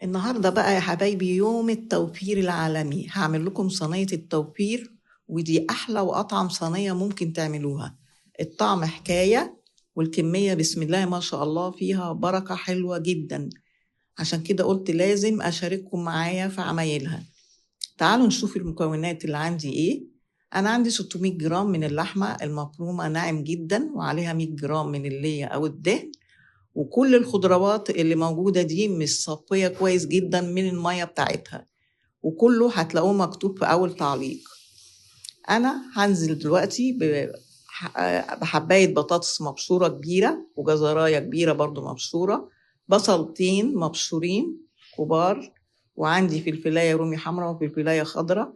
النهاردة بقى يا حبايبي يوم التوفير العالمي، هعمل لكم صينية التوفير، ودي أحلى وأطعم صينية ممكن تعملوها. الطعم حكاية والكمية بسم الله ما شاء الله فيها بركة حلوة جدا، عشان كده قلت لازم أشارككم معايا في عمايلها. تعالوا نشوف المكونات اللي عندي إيه. أنا عندي 600 جرام من اللحمة المفرومة ناعم جدا، وعليها 100 جرام من اللية أو الدهن، وكل الخضروات اللي موجودة دي متصفية كويس جدا من المية بتاعتها، وكله هتلاقوه مكتوب في أول تعليق. أنا هنزل دلوقتي بحباية بطاطس مبشورة كبيرة، وجزراية كبيرة برضو مبشورة، بصلتين مبشورين كبار، وعندي فلفلاية رومي حمراء وفلفلاية خضراء،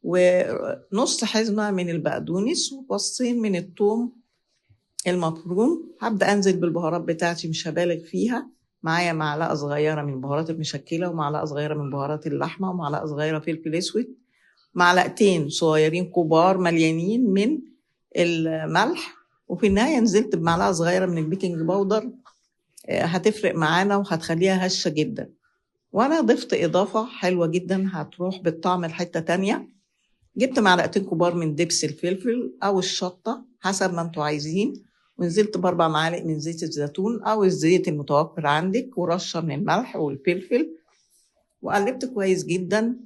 ونص حزمة من البقدونس، وفصين من الثوم المفروم. هبدأ أنزل بالبهارات بتاعتي، مش هبالغ فيها. معايا معلقة صغيرة من البهارات المشكلة، ومعلقة صغيرة من بهارات اللحمة، ومعلقة صغيرة فلفل أسود، معلقتين صغيرين كبار مليانين من الملح، وفي النهاية نزلت بمعلقة صغيرة من البيكنج باودر، هتفرق معانا وهتخليها هشة جدا. وأنا ضفت إضافة حلوة جدا هتروح بالطعم لحتة تانية. جبت معلقتين كبار من دبس الفلفل أو الشطة حسب ما انتوا عايزين، ونزلت ب4 معالق من زيت الزيتون أو الزيت المتوفر عندك، ورشة من الملح والفلفل، وقلبت كويس جدا.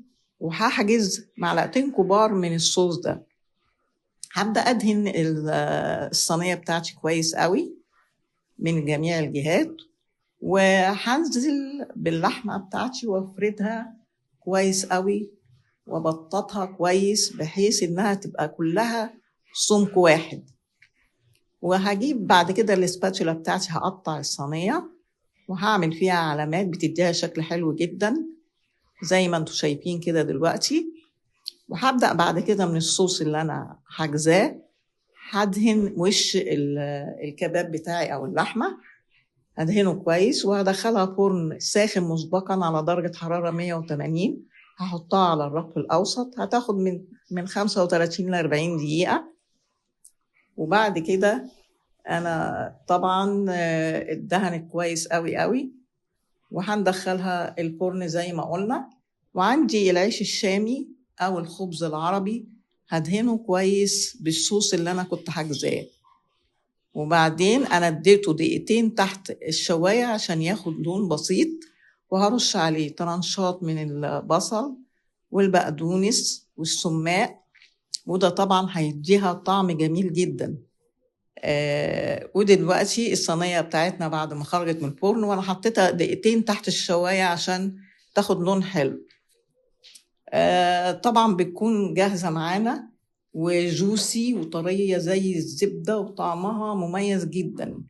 وهحجز معلقتين كبار من الصوص ده. هبدأ أدهن الصينية بتاعتي كويس قوي من جميع الجهات، وهنزل باللحمة بتاعتي وافردها كويس قوي، وبططها كويس بحيث انها تبقى كلها سمك واحد. وهجيب بعد كده الاسباتولا بتاعتي، هقطع الصينية وهعمل فيها علامات بتديها شكل حلو جدا زي ما انتوا شايفين كده دلوقتي. وهبدأ بعد كده من الصوص اللي انا حاجزاه، هدهن وش الكباب بتاعي او اللحمة، هدهنه كويس، وهدخلها فرن ساخن مسبقا على درجة حرارة 180. هحطها على الرف الأوسط، هتاخد من 35 ل 40 دقيقة. وبعد كده أنا طبعا اتدهنت كويس قوي قوي، وهندخلها الفرن زي ما قلنا. وعندي العيش الشامي أو الخبز العربي، هدهنه كويس بالصوص اللي أنا كنت حاجزاه، وبعدين أنا اديته دقيقتين تحت الشواية عشان ياخد لون بسيط، وهرش عليه طرنشات من البصل والبقدونس والسماق، وده طبعا هيديها طعم جميل جدا. ودلوقتي الصينية بتاعتنا بعد ما خرجت من الفرن، وانا حطيتها دقيقتين تحت الشواية عشان تاخد لون حلو. طبعا بتكون جاهزة معانا وجوسي وطرية زي الزبدة، وطعمها مميز جدا.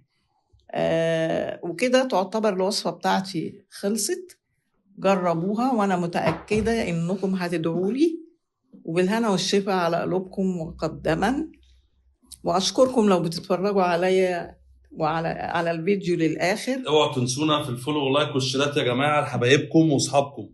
وكده تعتبر الوصفة بتاعتي خلصت. جربوها وأنا متأكدة إنكم هتدعولي، وبالهنا والشفا على قلوبكم مقدما. وأشكركم لو بتتفرجوا عليا على الفيديو للآخر. اوعوا تنسونا في الفولو واللايك والشيرات يا جماعه لحبايبكم واصحابكم.